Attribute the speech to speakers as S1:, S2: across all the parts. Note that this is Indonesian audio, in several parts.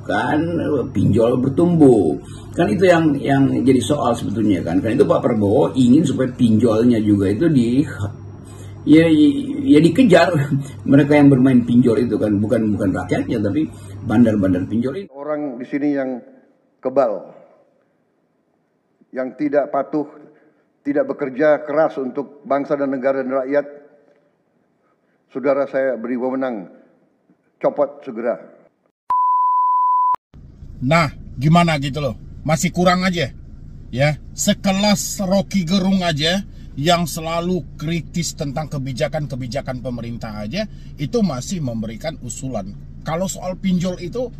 S1: menyebabkan pinjol bertumbuh. Kan itu yang jadi soal sebetulnya kan. Karena itu Pak Prabowo ingin supaya pinjolnya juga itu dikejar. Mereka yang bermain pinjol itu kan bukan rakyatnya tapi bandar-bandar pinjol itu.
S2: Orang di sini yang kebal, yang tidak patuh, tidak bekerja keras untuk bangsa dan negara dan rakyat, saudara saya beri wewenang copot segera.
S3: Nah, gimana gitu loh? Masih kurang aja. Ya, sekelas Rocky Gerung aja yang selalu kritis tentang kebijakan-kebijakan pemerintah aja itu masih memberikan usulan. Kalau soal pinjol itu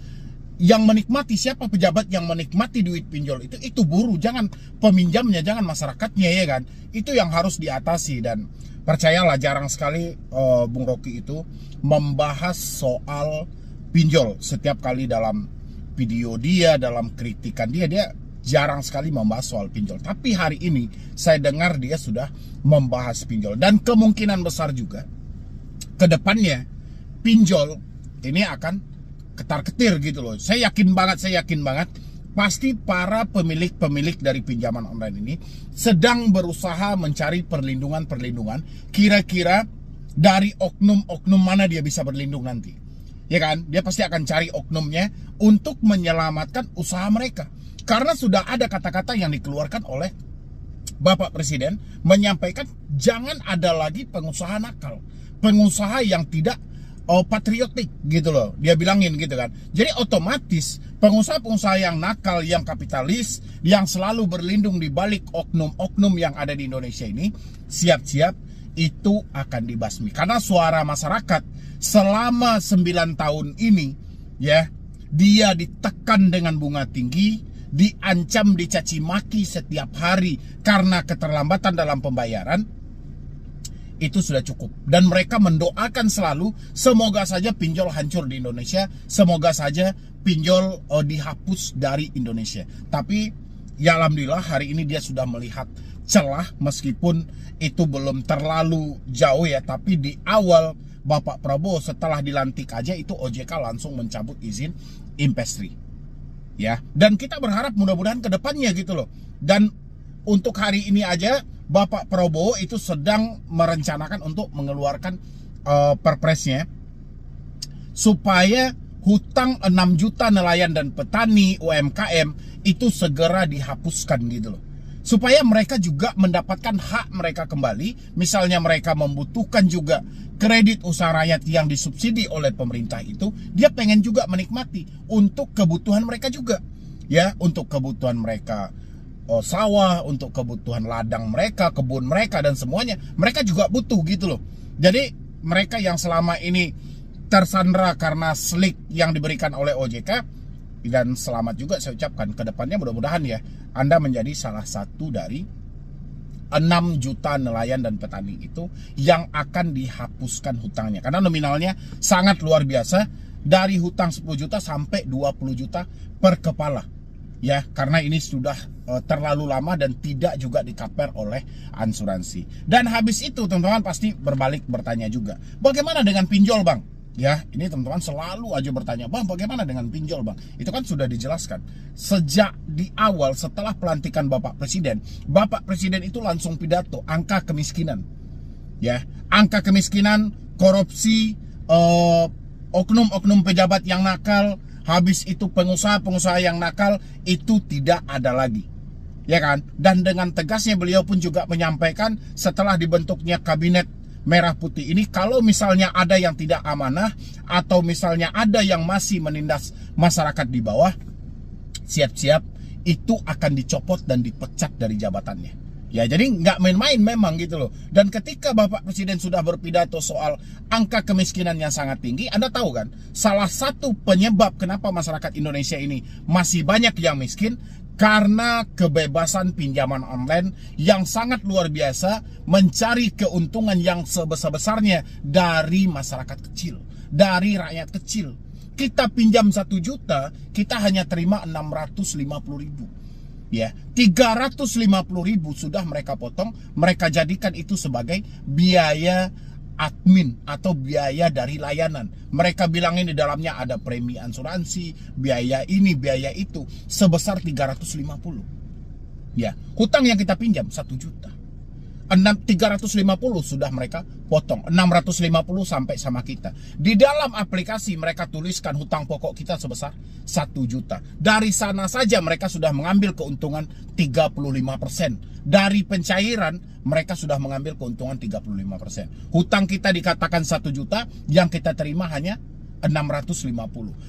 S3: yang menikmati, siapa pejabat yang menikmati duit pinjol itu buruh, jangan peminjamnya, jangan masyarakatnya, ya kan? Itu yang harus diatasi. Dan percayalah jarang sekali Bung Rocky itu membahas soal pinjol. Setiap kali dalam video dia, dalam kritikan dia jarang sekali membahas soal pinjol. Tapi hari ini saya dengar dia sudah membahas pinjol. Dan kemungkinan besar juga ke depannya pinjol ini akan ketar-ketir gitu loh. Saya yakin banget pasti para pemilik dari pinjaman online ini sedang berusaha mencari perlindungan. Kira-kira dari oknum-oknum mana dia bisa berlindung nanti, ya kan? Dia pasti akan cari oknumnya untuk menyelamatkan usaha mereka. Karena sudah ada kata-kata yang dikeluarkan oleh Bapak Presiden menyampaikan jangan ada lagi pengusaha nakal, pengusaha yang tidak patriotik gitu loh, dia bilangin gitu kan. Jadi otomatis pengusaha-pengusaha yang nakal, yang kapitalis, yang selalu berlindung di balik oknum-oknum yang ada di Indonesia ini, siap-siap itu akan dibasmi. Karena suara masyarakat selama 9 tahun ini, ya, dia ditekan dengan bunga tinggi, diancam, dicaci maki setiap hari karena keterlambatan dalam pembayaran. Itu sudah cukup. Dan mereka mendoakan selalu semoga saja pinjol hancur di Indonesia, semoga saja pinjol dihapus dari Indonesia. Tapi ya alhamdulillah hari ini dia sudah melihat celah, meskipun itu belum terlalu jauh ya. Tapi di awal Bapak Prabowo setelah dilantik aja itu OJK langsung mencabut izin investri, ya. Dan kita berharap mudah-mudahan ke depannya gitu loh. Dan untuk hari ini aja Bapak Prabowo itu sedang merencanakan untuk mengeluarkan perpresnya supaya hutang 6 juta nelayan dan petani UMKM itu segera dihapuskan gitu loh. Supaya mereka juga mendapatkan hak mereka kembali. Misalnya mereka membutuhkan juga kredit usaha rakyat yang disubsidi oleh pemerintah itu, dia pengen juga menikmati untuk kebutuhan mereka juga, ya, untuk kebutuhan mereka sawah, untuk kebutuhan ladang mereka, kebun mereka dan semuanya, mereka juga butuh gitu loh. Jadi mereka yang selama ini tersandra karena slik yang diberikan oleh OJK, dan selamat juga saya ucapkan ke depannya, mudah-mudahan ya Anda menjadi salah satu dari 6 juta nelayan dan petani itu yang akan dihapuskan hutangnya. Karena nominalnya sangat luar biasa, dari hutang 10 juta sampai 20 juta per kepala. Ya, karena ini sudah terlalu lama dan tidak juga di-cover oleh asuransi. Dan habis itu teman-teman pasti berbalik bertanya juga, bagaimana dengan pinjol bang? Ya, ini teman-teman selalu aja bertanya, bang bagaimana dengan pinjol bang? Itu kan sudah dijelaskan. Sejak di awal setelah pelantikan Bapak Presiden itu langsung pidato angka kemiskinan. Ya, angka kemiskinan, korupsi, oknum-oknum pejabat yang nakal, habis itu pengusaha-pengusaha yang nakal itu tidak ada lagi, ya kan? Dan dengan tegasnya beliau pun juga menyampaikan setelah dibentuknya kabinet merah putih ini, kalau misalnya ada yang tidak amanah atau misalnya ada yang masih menindas masyarakat di bawah, siap-siap itu akan dicopot dan dipecat dari jabatannya. Ya, jadi nggak main-main memang gitu loh. Dan ketika Bapak Presiden sudah berpidato soal angka kemiskinan yang sangat tinggi, Anda tahu kan, salah satu penyebab kenapa masyarakat Indonesia ini masih banyak yang miskin, karena kebebasan pinjaman online yang sangat luar biasa, mencari keuntungan yang sebesar-besarnya dari masyarakat kecil, dari rakyat kecil. Kita pinjam 1 juta, kita hanya terima 650.000. Ya, 350.000 sudah mereka potong, mereka jadikan itu sebagai biaya admin atau biaya dari layanan. Mereka bilang ini di dalamnya ada premi asuransi, biaya ini, biaya itu sebesar 350. Ya, hutang yang kita pinjam 1 juta. 350 sudah mereka potong, 650 sampai sama kita. Di dalam aplikasi mereka tuliskan hutang pokok kita sebesar 1 juta. Dari sana saja mereka sudah mengambil keuntungan 35%. Dari pencairan mereka sudah mengambil keuntungan 35%. Hutang kita dikatakan 1 juta, yang kita terima hanya 650.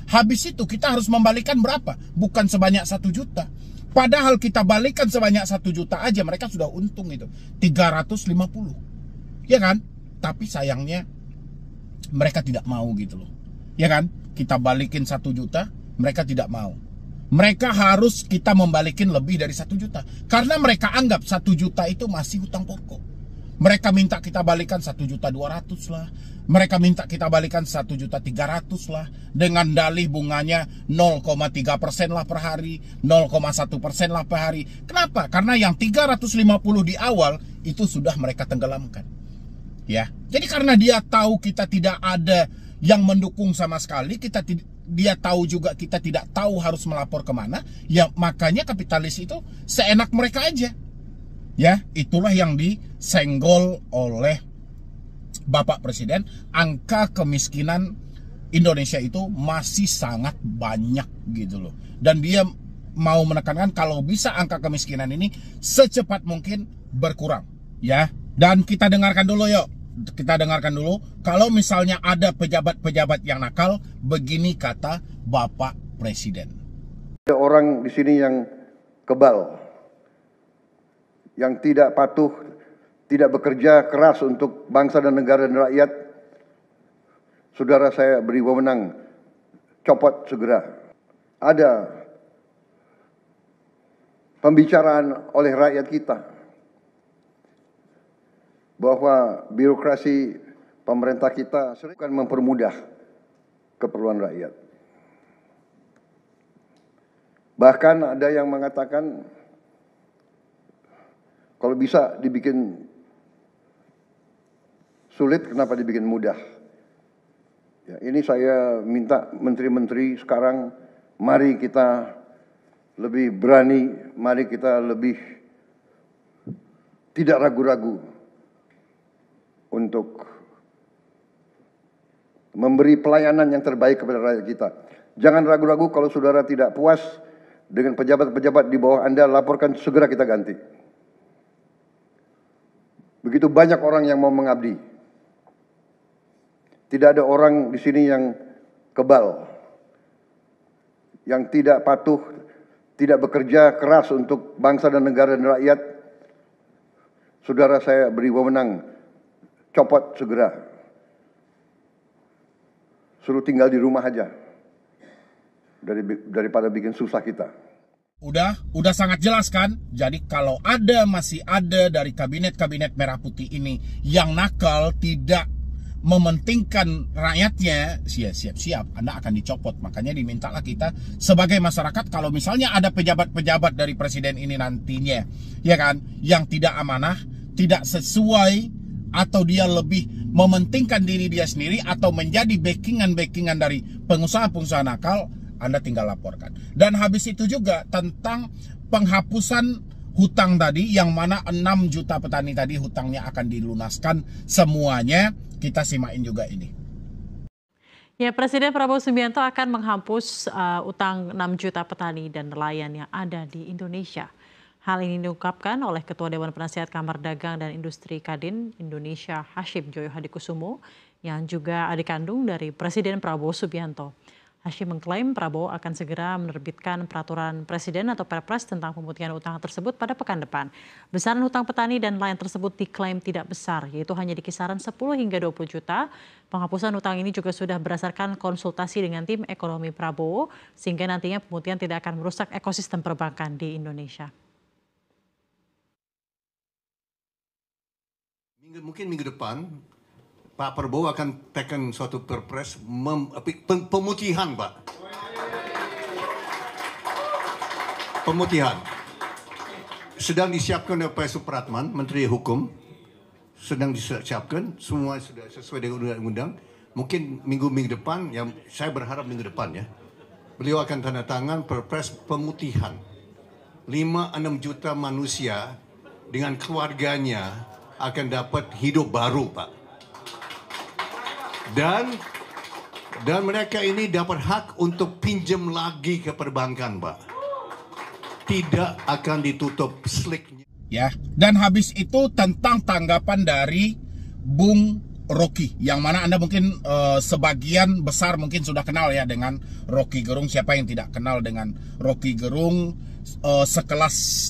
S3: Habis itu kita harus membalikan berapa? Bukan sebanyak 1 juta. Padahal kita balikan sebanyak 1 juta aja, mereka sudah untung itu 350. Ya kan? Tapi sayangnya mereka tidak mau gitu loh. Ya kan? Kita balikin 1 juta, mereka tidak mau. Mereka harus kita membalikin lebih dari 1 juta. Karena mereka anggap 1 juta itu masih hutang pokok. Mereka minta kita balikan 1.200.000 lah. Mereka minta kita balikan 1.300.000 lah. Dengan dalih bunganya 0,3% lah per hari, 0,1% lah per hari. Kenapa? Karena yang 350 di awal itu sudah mereka tenggelamkan. Ya. Jadi karena dia tahu kita tidak ada yang mendukung sama sekali, dia tahu juga kita tidak tahu harus melapor kemana, ya makanya kapitalis itu seenak mereka aja. Ya, itulah yang disenggol oleh Bapak Presiden. Angka kemiskinan Indonesia itu masih sangat banyak gitu loh. Dan dia mau menekankan kalau bisa angka kemiskinan ini secepat mungkin berkurang, ya. Dan kita dengarkan dulu yuk. Kita dengarkan dulu, kalau misalnya ada pejabat-pejabat yang nakal, begini kata Bapak Presiden.
S2: Ada orang di sini yang kebal, yang tidak patuh, tidak bekerja keras untuk bangsa dan negara dan rakyat. Saudara saya beri wewenang, copot segera. Ada pembicaraan oleh rakyat kita bahwa birokrasi pemerintah kita sering mempermudah keperluan rakyat. Bahkan ada yang mengatakan kalau bisa dibikin sulit, kenapa dibikin mudah? Ya, ini saya minta menteri-menteri sekarang, mari kita lebih berani, mari kita lebih tidak ragu-ragu untuk memberi pelayanan yang terbaik kepada rakyat kita. Jangan ragu-ragu, kalau saudara tidak puas dengan pejabat-pejabat di bawah Anda, laporkan, segera kita ganti. Begitu banyak orang yang mau mengabdi. Tidak ada orang di sini yang kebal, yang tidak patuh, tidak bekerja keras untuk bangsa dan negara dan rakyat. Saudara saya beri wewenang, copot segera. Suruh tinggal di rumah aja. Daripada bikin susah kita.
S3: Udah sangat jelas kan? Jadi kalau masih ada dari kabinet-kabinet merah putih ini yang nakal, tidak mementingkan rakyatnya, siap-siap Anda akan dicopot. Makanya dimintalah kita sebagai masyarakat, kalau misalnya ada pejabat-pejabat dari presiden ini nantinya, ya kan, yang tidak amanah, tidak sesuai, atau dia lebih mementingkan diri dia sendiri, atau menjadi backingan dari pengusaha-pengusaha nakal, Anda tinggal laporkan. Dan habis itu juga tentang penghapusan hutang tadi, yang mana 6 juta petani tadi hutangnya akan dilunaskan semuanya. Kita simain juga ini.
S4: Ya, Presiden Prabowo Subianto akan menghapus utang 6 juta petani dan nelayan yang ada di Indonesia. Hal ini diungkapkan oleh Ketua Dewan Penasihat Kamar Dagang dan Industri Kadin Indonesia Hashim Joyo Hadikusumo, yang juga adik kandung dari Presiden Prabowo Subianto. Hashim mengklaim Prabowo akan segera menerbitkan peraturan presiden atau Perpres tentang pemutihan utang tersebut pada pekan depan. Besaran hutang petani dan nelayan tersebut diklaim tidak besar, yaitu hanya di kisaran 10 hingga 20 juta. Penghapusan utang ini juga sudah berdasarkan konsultasi dengan tim ekonomi Prabowo, sehingga nantinya pemutihan tidak akan merusak ekosistem perbankan di Indonesia.
S5: Mungkin minggu depan Pak Prabowo akan tekan suatu perpres pemutihan, Pak. Pemutihan. Sedang disiapkan oleh Pak Supratman, Menteri Hukum. sedang disiapkan, semua sudah sesuai dengan undang-undang. Mungkin minggu-minggu depan, yang saya berharap minggu depan ya, beliau akan tanda tangan perpres pemutihan 5-6 juta manusia dengan keluarganya akan dapat hidup baru, Pak. Dan mereka ini dapat hak untuk pinjam lagi ke perbankan, Pak. Tidak akan ditutup sliknya.
S3: Ya, dan habis itu tentang tanggapan dari Bung Rocky, yang mana Anda mungkin sebagian besar mungkin sudah kenal ya dengan Rocky Gerung. Siapa yang tidak kenal dengan Rocky Gerung? Sekelas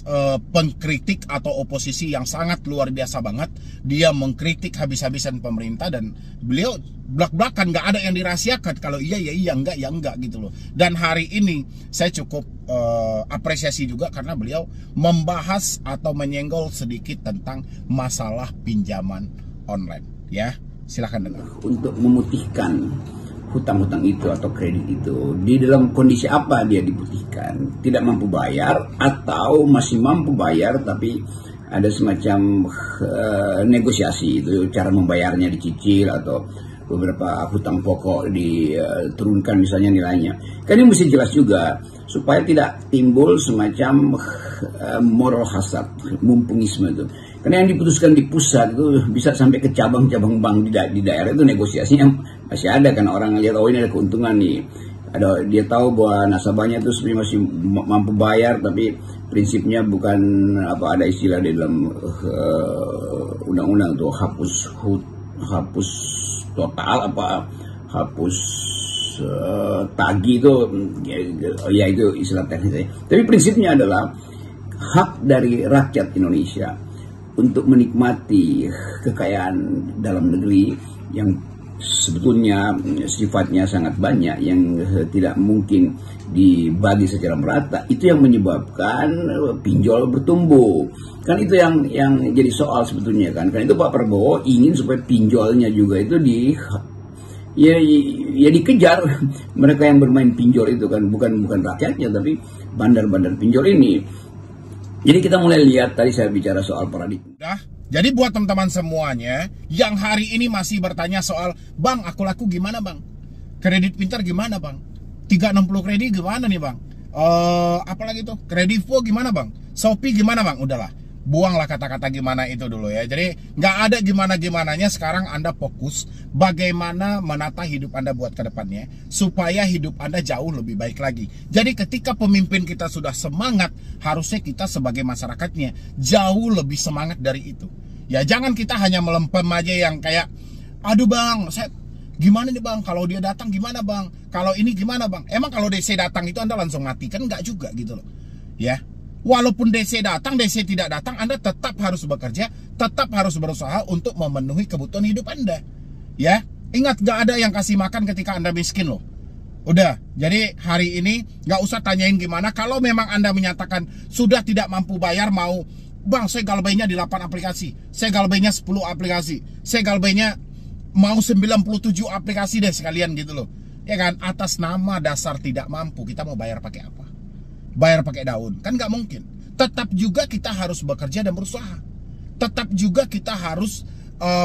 S3: pengkritik atau oposisi yang sangat luar biasa banget. Dia mengkritik habis-habisan pemerintah, dan beliau belak-belakan, nggak ada yang dirahasiakan. Kalau iya ya iya, enggak ya enggak gitu loh. Dan hari ini saya cukup apresiasi juga karena beliau membahas atau menyenggol sedikit tentang masalah pinjaman online. Ya, silahkan dengar.
S1: Untuk memutihkan hutang-hutang itu atau kredit itu, di dalam kondisi apa dia diputihkan? Tidak mampu bayar atau masih mampu bayar tapi ada semacam negosiasi, itu cara membayarnya dicicil atau beberapa hutang pokok diturunkan misalnya nilainya. Kan ini mesti jelas juga supaya tidak timbul semacam moral hazard, mumpungisme itu. Karena yang diputuskan di pusat itu bisa sampai ke cabang-cabang bank di daerah, itu negosiasinya masih ada, kan orang lihat oh ini ada keuntungan nih. Dia tahu bahwa nasabahnya itu sebenarnya masih mampu bayar, tapi prinsipnya bukan ada istilah di dalam undang-undang tuh hapus total hapus tagih itu ya itu istilah teknis. Tapi prinsipnya adalah hak dari rakyat Indonesia untuk menikmati kekayaan dalam negeri yang sebetulnya sifatnya sangat banyak, yang tidak mungkin dibagi secara merata. Itu yang menyebabkan pinjol bertumbuh. Kan itu yang jadi soal sebetulnya kan. Karena itu Pak Prabowo ingin supaya pinjolnya juga itu dikejar. Mereka yang bermain pinjol itu kan bukan rakyatnya, tapi bandar-bandar pinjol ini. Jadi kita mulai lihat, tadi saya bicara soal paradigma.
S3: Jadi buat teman-teman semuanya yang hari ini masih bertanya soal, Bang, aku laku gimana Bang? Kredit Pintar gimana Bang? 360 kredit gimana nih Bang? Apalagi tuh? Kredivo gimana Bang? Shopee gimana Bang? Udahlah, buanglah kata-kata gimana itu dulu ya. Jadi nggak ada gimana-gimananya. Sekarang Anda fokus bagaimana menata hidup Anda buat ke depannya, supaya hidup Anda jauh lebih baik lagi. Jadi ketika pemimpin kita sudah semangat, harusnya kita sebagai masyarakatnya jauh lebih semangat dari itu. Ya jangan kita hanya melempem aja yang kayak, aduh Bang, saya gimana nih Bang, kalau dia datang gimana Bang, kalau ini gimana Bang. Emang kalau DC datang itu Anda langsung mati? Kan nggak juga gitu loh. Ya, walaupun DC datang, DC tidak datang, Anda tetap harus bekerja, tetap harus berusaha untuk memenuhi kebutuhan hidup Anda. Ya, ingat, gak ada yang kasih makan ketika Anda miskin loh. Udah, jadi hari ini gak usah tanyain gimana. Kalau memang Anda menyatakan sudah tidak mampu bayar, mau Bang, saya galbainya di 8 aplikasi, saya galbainya 10 aplikasi, saya galbainya mau 97 aplikasi deh sekalian gitu loh. Ya kan, atas nama dasar tidak mampu, kita mau bayar pakai apa? Bayar pakai daun? Kan nggak mungkin. Tetap juga kita harus bekerja dan berusaha. Tetap juga kita harus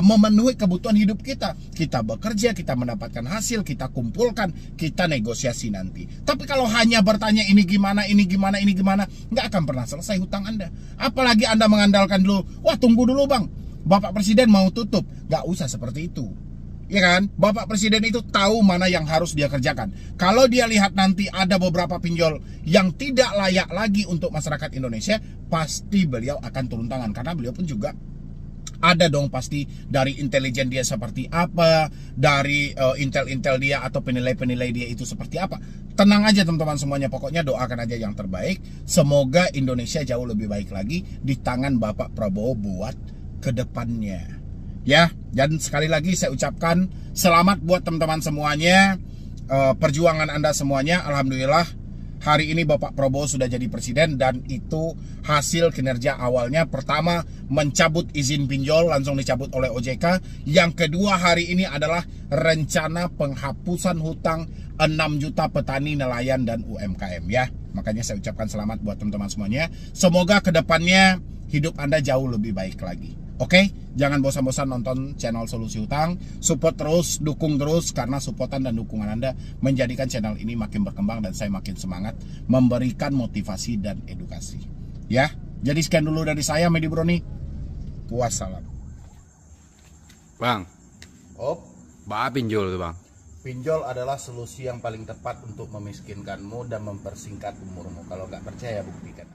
S3: memenuhi kebutuhan hidup kita. Kita bekerja, kita mendapatkan hasil, kita kumpulkan, kita negosiasi nanti. Tapi kalau hanya bertanya ini gimana, nggak akan pernah selesai hutang Anda. Apalagi Anda mengandalkan dulu, wah tunggu dulu Bang, Bapak Presiden mau tutup. Nggak usah seperti itu. Ya kan, Bapak Presiden itu tahu mana yang harus dia kerjakan. Kalau dia lihat nanti ada beberapa pinjol yang tidak layak lagi untuk masyarakat Indonesia, pasti beliau akan turun tangan. Karena beliau pun juga ada dong pasti dari intelijen dia seperti apa, dari intel-intel dia atau penilai-penilai dia itu seperti apa. Tenang aja teman-teman semuanya, pokoknya doakan aja yang terbaik. Semoga Indonesia jauh lebih baik lagi di tangan Bapak Prabowo buat kedepannya. Ya, dan sekali lagi saya ucapkan selamat buat teman-teman semuanya, perjuangan Anda semuanya. Alhamdulillah hari ini Bapak Prabowo sudah jadi presiden, dan itu hasil kinerja awalnya. Pertama, mencabut izin pinjol, langsung dicabut oleh OJK. Yang kedua hari ini adalah rencana penghapusan hutang 6 juta petani, nelayan, dan UMKM ya. Makanya saya ucapkan selamat buat teman-teman semuanya. Semoga kedepannya hidup Anda jauh lebih baik lagi. Oke, jangan bosan-bosan nonton channel Solusi Utang. Support terus, dukung terus, karena supportan dan dukungan Anda menjadikan channel ini makin berkembang dan saya makin semangat memberikan motivasi dan edukasi. Ya, jadi sekian dulu dari saya, Medi Broni. Wassalam.
S6: Bang,
S3: Bapak
S6: pinjol tuh bang.
S3: pinjol adalah solusi yang paling tepat untuk memiskinkanmu dan mempersingkat umurmu. Kalau nggak percaya, buktikan.